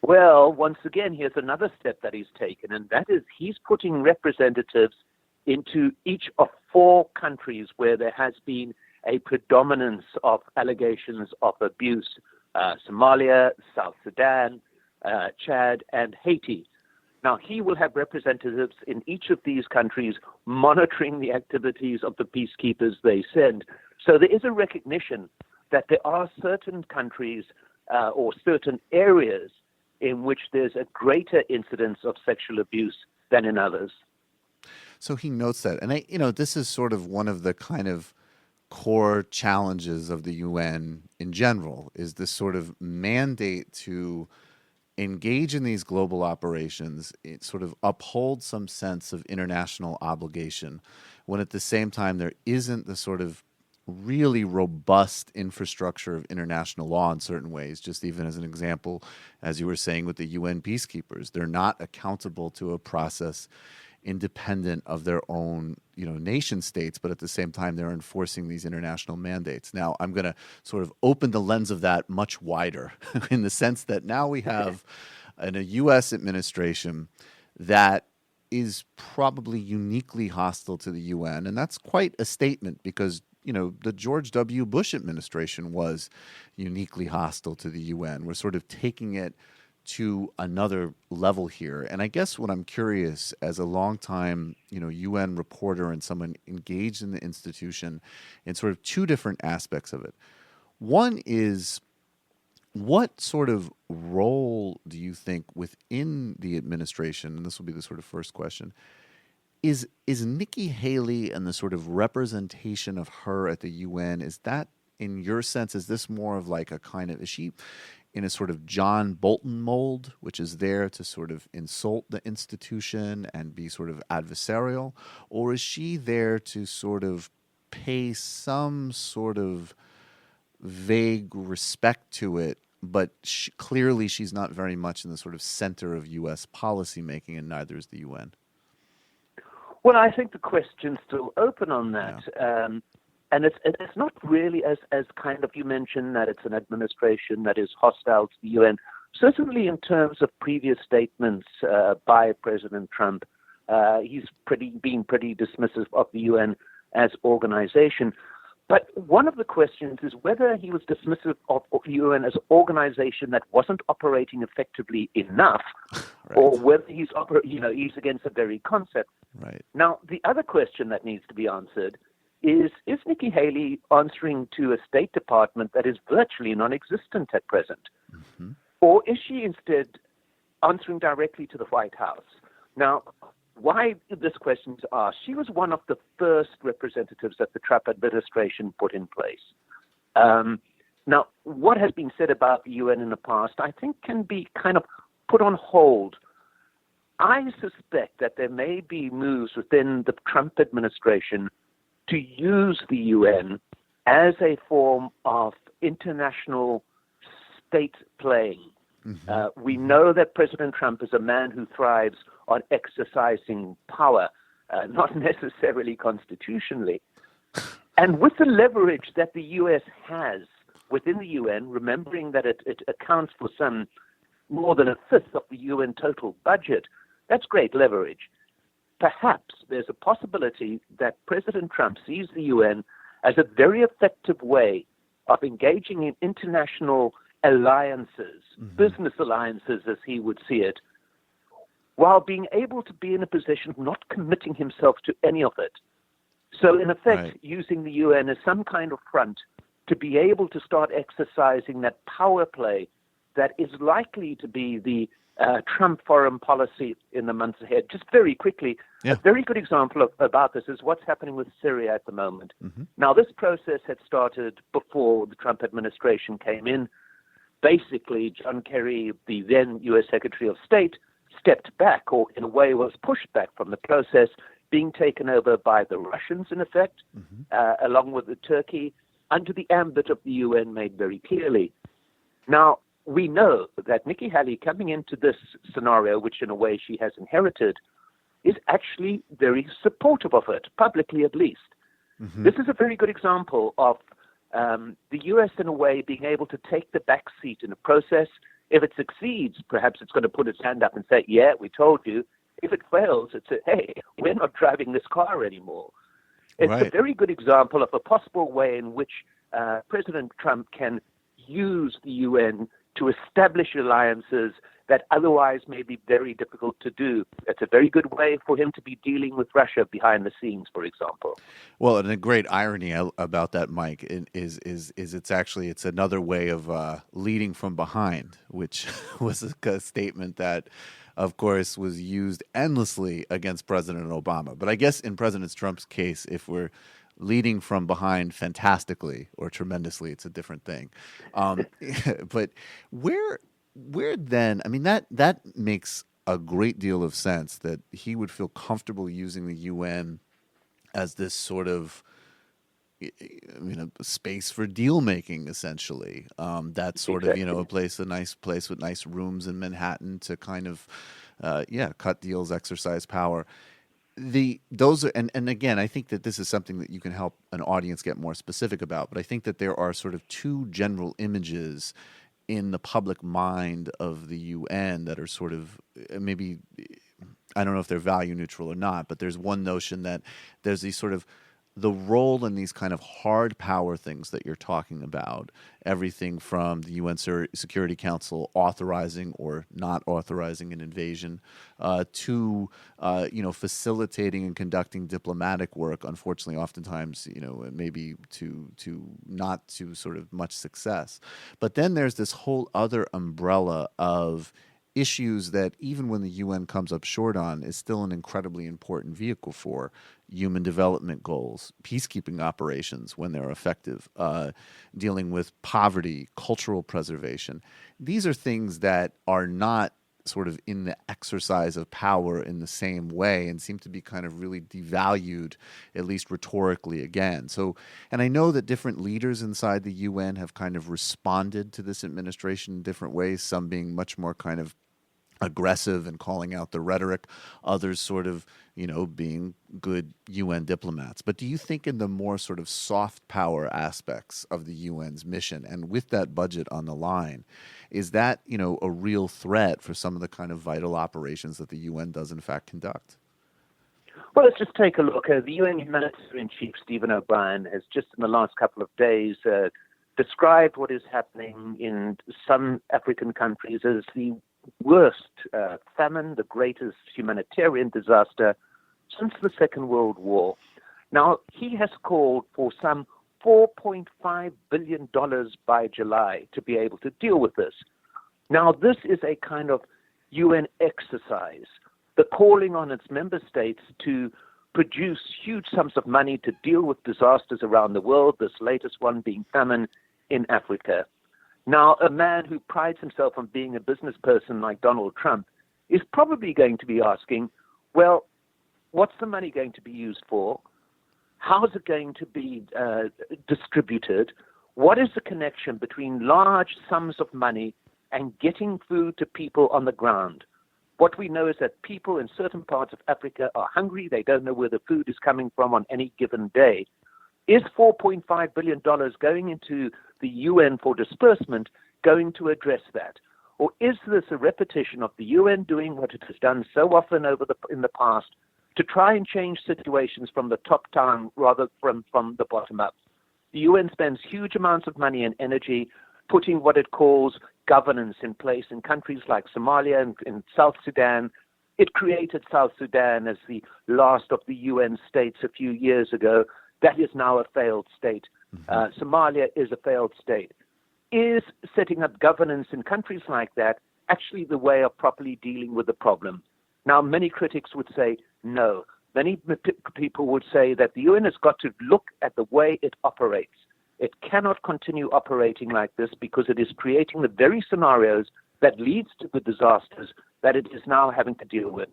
Well, once again, here's another step that he's taken, and that is he's putting representatives into each of 4 countries where there has been a predominance of allegations of abuse: Somalia, South Sudan, Chad, and Haiti. Now, he will have representatives in each of these countries monitoring the activities of the peacekeepers they send. So there is a recognition that there are certain countries or certain areas in which there's a greater incidence of sexual abuse than in others. So he notes that. And, this is sort of one of the kind of core challenges of the UN in general, is this sort of mandate to engage in these global operations, it sort of uphold some sense of international obligation, when at the same time there isn't the sort of really robust infrastructure of international law in certain ways. Just even as an example, as you were saying with the UN peacekeepers, they're not accountable to a process independent of their own, nation states, but at the same time they're enforcing these international mandates. Now, I'm going to sort of open the lens of that much wider in the sense that now we have a U.S. administration that is probably uniquely hostile to the UN, and that's quite a statement because the George W. Bush administration was uniquely hostile to the UN. We're sort of taking it to another level here. And I guess what I'm curious, as a longtime, UN reporter and someone engaged in the institution, in sort of 2 different aspects of it. One is, what sort of role do you think within the administration, and this will be the sort of first question, is Nikki Haley and the sort of representation of her at the UN, is that, in your sense, is this more of like a kind of, is she in a sort of John Bolton mold, which is there to sort of insult the institution and be sort of adversarial? Or is she there to sort of pay some sort of vague respect to it, but clearly she's not very much in the sort of center of U.S. policymaking, and neither is the UN? Well, I think the question's still open on that. Yeah. And it's not really as kind of, you mentioned that it's an administration that is hostile to the UN. Certainly in terms of previous statements by President Trump, he's been pretty dismissive of the UN as organization. But one of the questions is whether he was dismissive of the UN as an organization that wasn't operating effectively enough, right, or whether he's against the very concept. Right. Now, the other question that needs to be answered is Nikki Haley answering to a State Department that is virtually non-existent at present? Mm-hmm. Or is she instead answering directly to the White House? Now, why this question is asked, she was one of the first representatives that the Trump administration put in place. Now, what has been said about the UN in the past, I think, can be kind of put on hold. I suspect that there may be moves within the Trump administration to use the UN as a form of international state playing. We know that President Trump is a man who thrives on exercising power, not necessarily constitutionally. And with the leverage that the U.S. has within the UN, remembering that it accounts for some more than a fifth of the UN total budget, that's great leverage. Perhaps there's a possibility that President Trump sees the UN as a very effective way of engaging in international alliances, business alliances as he would see it, while being able to be in a position of not committing himself to any of it. So in effect, using the UN as some kind of front to be able to start exercising that power play that is likely to be the Trump foreign policy in the months ahead. Just very quickly, a very good example about this is what's happening with Syria at the moment. Now, this process had started before the Trump administration came in. Basically, John Kerry, the then U.S. Secretary of State, stepped back, or in a way was pushed back from the process, being taken over by the Russians, in effect, along with the Turkey, under the ambit of the UN made very clearly. Now, we know that Nikki Haley, coming into this scenario, which in a way she has inherited, is actually very supportive of it, publicly at least. This is a very good example of the U.S. in a way being able to take the back seat in a process. If it succeeds, perhaps it's going to put its hand up and say, yeah, we told you. If it fails, it's hey, we're not driving this car anymore. It's a very good example of a possible way in which President Trump can use the UN to establish alliances that otherwise may be very difficult to do. It's a very good way for him to be dealing with Russia behind the scenes, for example. Well, and a great irony about that, Mike, is it's another way of leading from behind, which was a statement that, of course, was used endlessly against President Obama. But I guess in President Trump's case, if we're leading from behind fantastically or tremendously, it's a different thing. But where then, I mean, that makes a great deal of sense that he would feel comfortable using the UN as this sort of, a space for deal making, essentially. That sort of, a nice place with nice rooms in Manhattan to kind of, cut deals, exercise power. Those are, and again, I think that this is something that you can help an audience get more specific about. But I think that there are sort of two general images in the public mind of the UN that are sort of maybe, I don't know if they're value neutral or not, but there's one notion that there's these sort of the role in these kind of hard power things that you're talking about, everything from the UN Security Council authorizing or not authorizing an invasion to, facilitating and conducting diplomatic work, unfortunately, oftentimes, maybe to not to sort of much success. But then there's this whole other umbrella of issues that even when the UN comes up short on is still an incredibly important vehicle for human development goals, peacekeeping operations when they're effective, dealing with poverty, cultural preservation. These are things that are not sort of in the exercise of power in the same way and seem to be kind of really devalued, at least rhetorically again. So, and I know that different leaders inside the UN have kind of responded to this administration in different ways, some being much more kind of aggressive and calling out the rhetoric, others sort of, being good UN diplomats. But do you think in the more sort of soft power aspects of the UN's mission, and with that budget on the line, is that, a real threat for some of the kind of vital operations that the UN does in fact conduct? Well, let's just take a look. The UN Humanitarian Chief, Stephen O'Brien, has just in the last couple of days described what is happening in some African countries as the worst famine, the greatest humanitarian disaster since the Second World War. Now, he has called for some $4.5 billion by July to be able to deal with this. Now, this is a kind of UN exercise, the calling on its member states to produce huge sums of money to deal with disasters around the world, this latest one being famine in Africa. Now, a man who prides himself on being a business person like Donald Trump is probably going to be asking, well, what's the money going to be used for? How is it going to be distributed? What is the connection between large sums of money and getting food to people on the ground? What we know is that people in certain parts of Africa are hungry. They don't know where the food is coming from on any given day. Is $4.5 billion going into the UN for disbursement going to address that? Or is this a repetition of the UN doing what it has done so often in the past to try and change situations from the top down rather from the bottom up? The UN spends huge amounts of money and energy putting what it calls governance in place in countries like Somalia and in South Sudan. It created South Sudan as the last of the UN states a few years ago. That is now a failed state. Somalia is a failed state. Is setting up governance in countries like that actually the way of properly dealing with the problem? Now, many critics would say no. Many people would say that the UN has got to look at the way it operates. It cannot continue operating like this because it is creating the very scenarios that leads to the disasters that it is now having to deal with.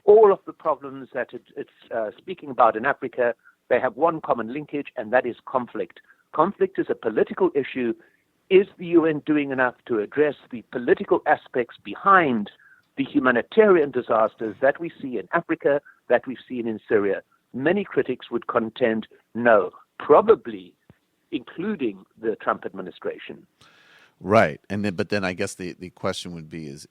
All of the problems that it's speaking about in Africa, they have one common linkage, and that is conflict. Conflict is a political issue. Is the UN doing enough to address the political aspects behind the humanitarian disasters that we see in Africa, that we've seen in Syria? Many critics would contend no, probably including the Trump administration. Right. But then I guess the question would be is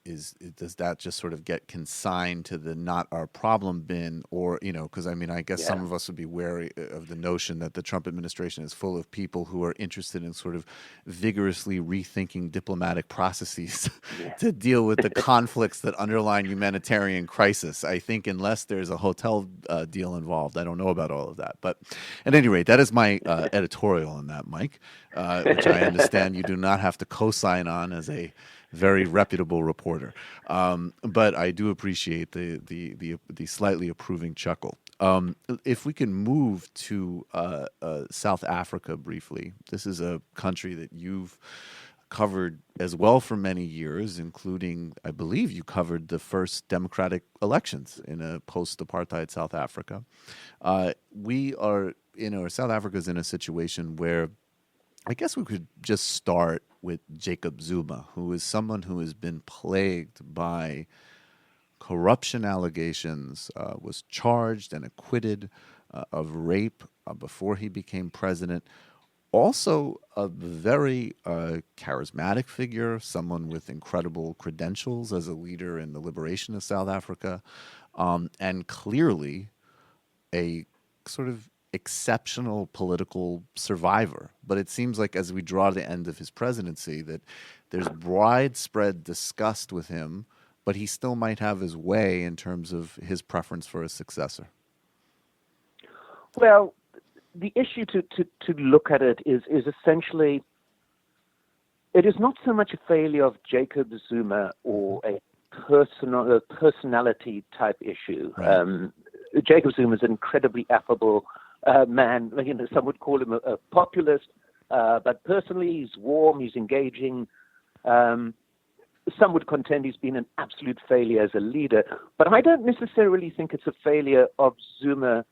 does that just sort of get consigned to the not our problem bin, or, because I guess some of us would be wary of the notion that the Trump administration is full of people who are interested in sort of vigorously rethinking diplomatic processes to deal with the conflicts that underline humanitarian crisis. I think unless there's a hotel deal involved, I don't know about all of that. But at any rate, that is my editorial on that, Mike, which I understand you do not have to co-sign on as a very reputable reporter, but I do appreciate the slightly approving chuckle. If we can move to South Africa briefly, this is a country that you've covered as well for many years, including, I believe, you covered the first democratic elections in a post-apartheid South Africa. South Africa is in a situation where I guess we could just start with Jacob Zuma, who is someone who has been plagued by corruption allegations, was charged and acquitted of rape before he became president. Also a very charismatic figure, someone with incredible credentials as a leader in the liberation of South Africa, and clearly a sort of exceptional political survivor. But it seems like as we draw the end of his presidency that there's widespread disgust with him, but he still might have his way in terms of his preference for a successor. Well, the issue to look at it is essentially, it is not so much a failure of Jacob Zuma or a personality type issue. Right. Jacob Zuma is an incredibly affable man. Some would call him a populist, but personally he's warm, he's engaging. Some would contend he's been an absolute failure as a leader, but I don't necessarily think it's a failure of Zuma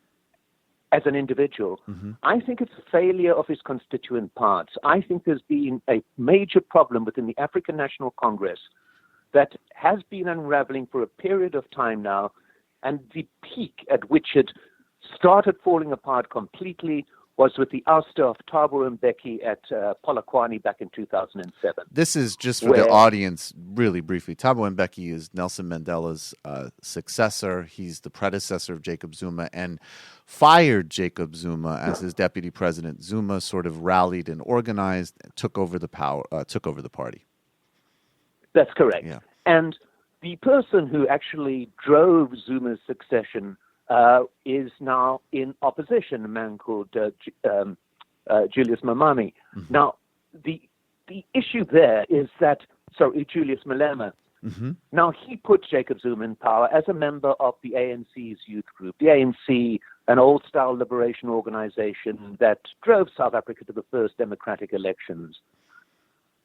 as an individual. Mm-hmm. I think it's a failure of his constituent parts. I think there's been a major problem within the African National Congress that has been unraveling for a period of time now, and the peak at which it started falling apart completely was with the ouster of Thabo Mbeki at Polokwane back in 2007. This is just for the audience, really briefly. Thabo Mbeki is Nelson Mandela's successor. He's the predecessor of Jacob Zuma and fired Jacob Zuma as his deputy president. Zuma sort of rallied and organized, and took over the party. That's correct. Yeah. And the person who actually drove Zuma's succession is now in opposition, a man called Julius Malema. Mm-hmm. Now, the issue there is that, Julius Malema. Mm-hmm. Now, he put Jacob Zuma in power as a member of the ANC's youth group. The ANC, an old-style liberation organization that drove South Africa to the first democratic elections.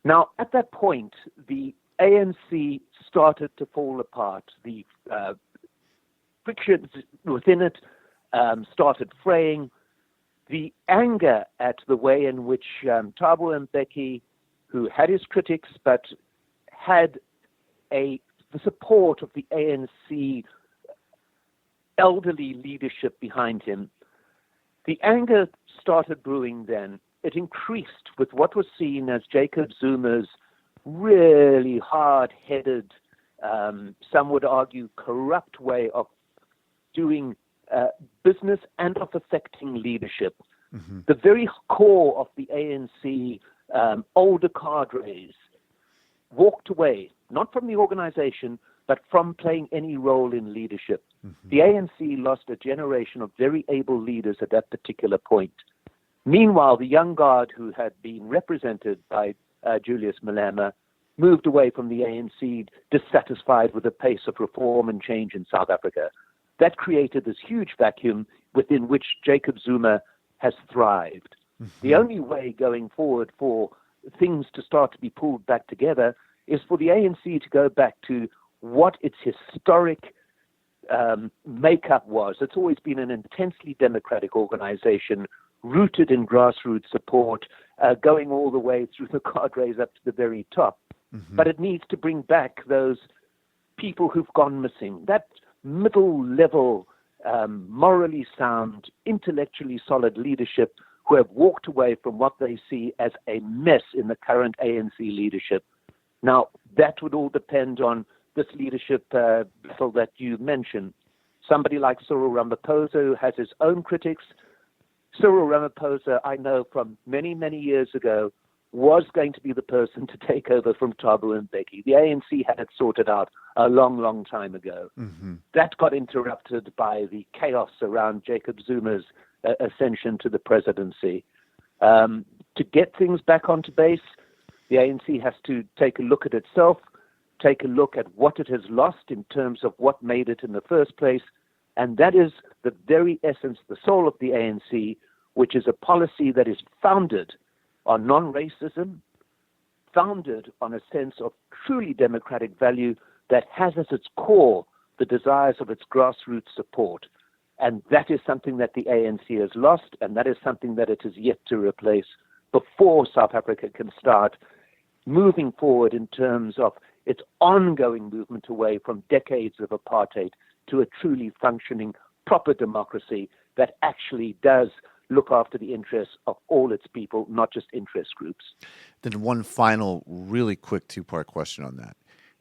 Now, at that point, the ANC started to fall apart. The frictions within it started fraying. the anger at the way in which Thabo Mbeki, who had his critics but had the support of the ANC elderly leadership behind him, the anger started brewing then. It increased with what was seen as Jacob Zuma's really hard-headed, some would argue corrupt way of doing business and of affecting leadership. Mm-hmm. The very core of the ANC older cadres walked away, not from the organization, but from playing any role in leadership. Mm-hmm. The ANC lost a generation of very able leaders at that particular point. Meanwhile, the young guard who had been represented by Julius Malema moved away from the ANC, dissatisfied with the pace of reform and change in South Africa. That created this huge vacuum within which Jacob Zuma has thrived. Mm-hmm. The only way going forward for things to start to be pulled back together is for the ANC to go back to what its historic makeup was. It's always been an intensely democratic organization, rooted in grassroots support, going all the way through the cadres up to the very top. Mm-hmm. But it needs to bring back those people who've gone missing, that middle-level, morally sound, intellectually solid leadership who have walked away from what they see as a mess in the current ANC leadership. Now, that would all depend on this leadership battle that you mentioned. Somebody like Cyril Ramaphosa, who has his own critics. Cyril Ramaphosa, I know from many, many years ago, was going to be the person to take over from Thabo Mbeki. The ANC had it sorted out a long, long time ago. Mm-hmm. That got interrupted by the chaos around Jacob Zuma's ascension to the presidency. To get things back onto base, the ANC has to take a look at itself, take a look at what it has lost in terms of what made it in the first place, and that is the very essence, the soul of the ANC, which is a policy that is founded on non-racism, founded on a sense of truly democratic value that has as its core the desires of its grassroots support. And that is something that the ANC has lost, and that is something that it is yet to replace before South Africa can start moving forward in terms of its ongoing movement away from decades of apartheid to a truly functioning, proper democracy that actually does look after the interests of all its people, not just interest groups. Then one final, really quick two-part question on that.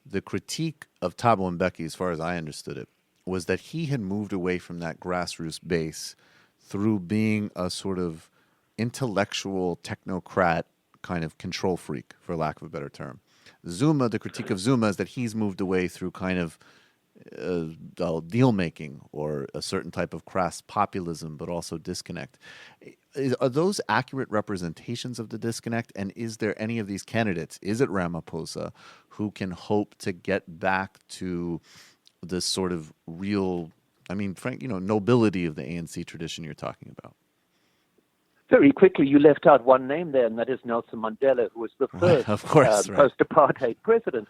The critique of Thabo Mbeki, as far as I understood it, was that he had moved away from that grassroots base through being a sort of intellectual technocrat kind of control freak, for lack of a better term. Zuma, the critique of Zuma is that he's moved away through kind of deal-making or a certain type of crass populism, but also disconnect. Are those accurate representations of the disconnect? And is there any of these candidates, is it Ramaphosa, who can hope to get back to this sort of real, I mean, nobility of the ANC tradition you're talking about? Very quickly, you left out one name there, and that is Nelson Mandela, who was the first post-apartheid president.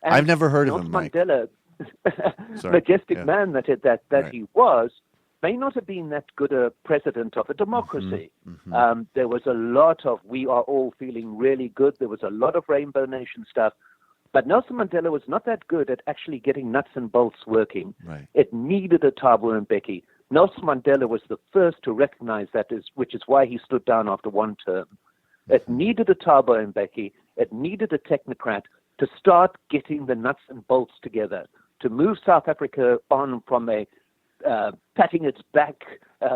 And I've never heard of him, Mike. Mandela, majestic man that he was, may not have been that good a president of a democracy. Mm-hmm. Mm-hmm. There was a lot of, we are all feeling really good. There was a lot of Rainbow Nation stuff. But Nelson Mandela was not that good at actually getting nuts and bolts working. Right. It needed a Thabo Mbeki. Nelson Mandela was the first to recognize that, which is why he stood down after one term. It needed a Thabo Mbeki. It needed a technocrat to start getting the nuts and bolts together, to move South Africa on from a patting its back,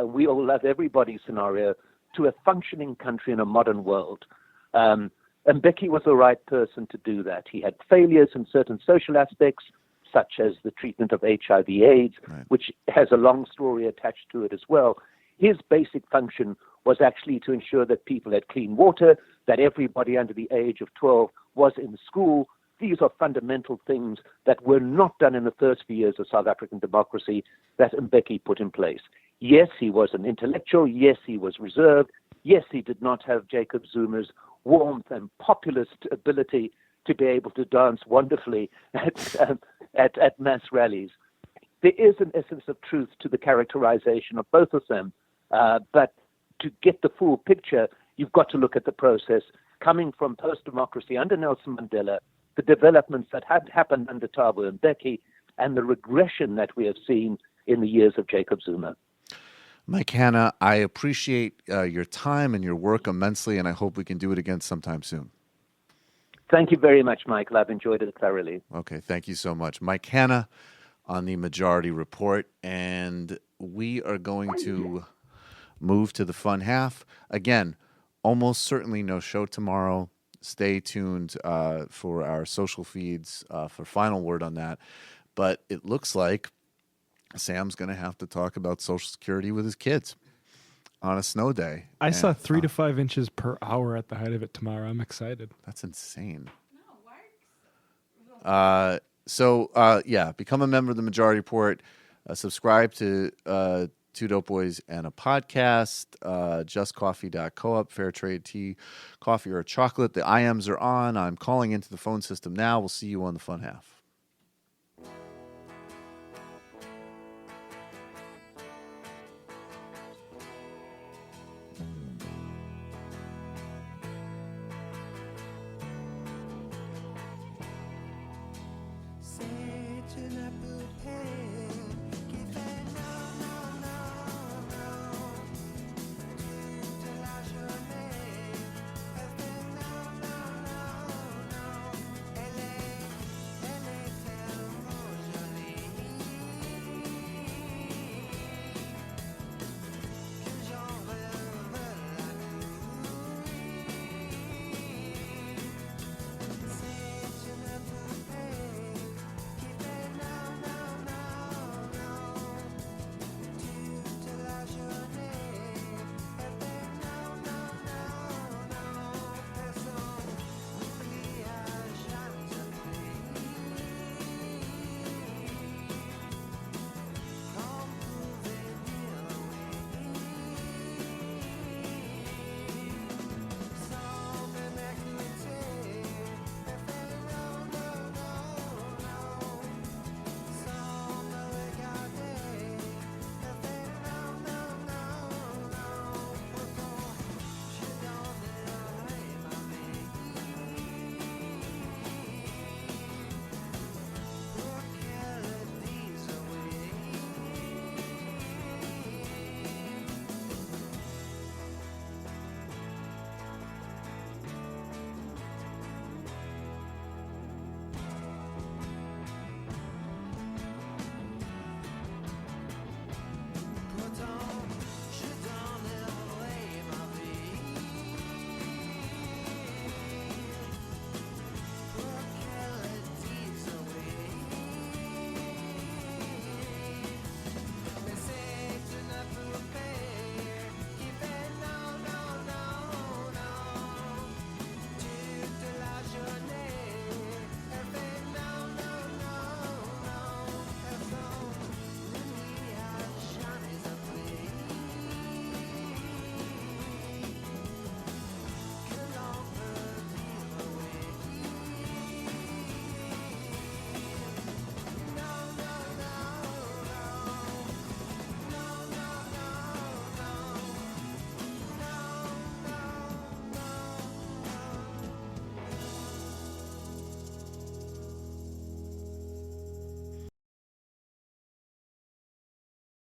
we all love everybody scenario, to a functioning country in a modern world. Mbeki was the right person to do that. He had failures in certain social aspects, such as the treatment of HIV/AIDS, right, which has a long story attached to it as well. His basic function was actually to ensure that people had clean water, that everybody under the age of 12 was in school. These are fundamental things that were not done in the first few years of South African democracy that Mbeki put in place. Yes, he was an intellectual. Yes, he was reserved. Yes, he did not have Jacob Zuma's warmth and populist ability to be able to dance wonderfully at mass rallies. There is an essence of truth to the characterization of both of them, but to get the full picture, you've got to look at the process coming from post-democracy under Nelson Mandela, the developments that had happened under Thabo Mbeki, and the regression that we have seen in the years of Jacob Zuma. Mike Hanna, I appreciate your time and your work immensely, and I hope we can do it again sometime soon. Thank you very much, Michael. I've enjoyed it thoroughly. Okay, thank you so much. Mike Hanna on the Majority Report, and we are going to move to the fun half. Again, almost certainly no show tomorrow. Stay tuned for our social feeds for final word on that. But it looks like Sam's going to have to talk about Social Security with his kids on a snow day. I saw 3 to 5 inches per hour at the height of it tomorrow. I'm excited. That's insane. Yeah, become a member of the Majority Report. Subscribe to Two Dope Boys and a podcast. JustCoffee.coop, fair trade tea, coffee, or chocolate. The IMs are on. I'm calling into the phone system now. We'll see you on the fun half. Say tonight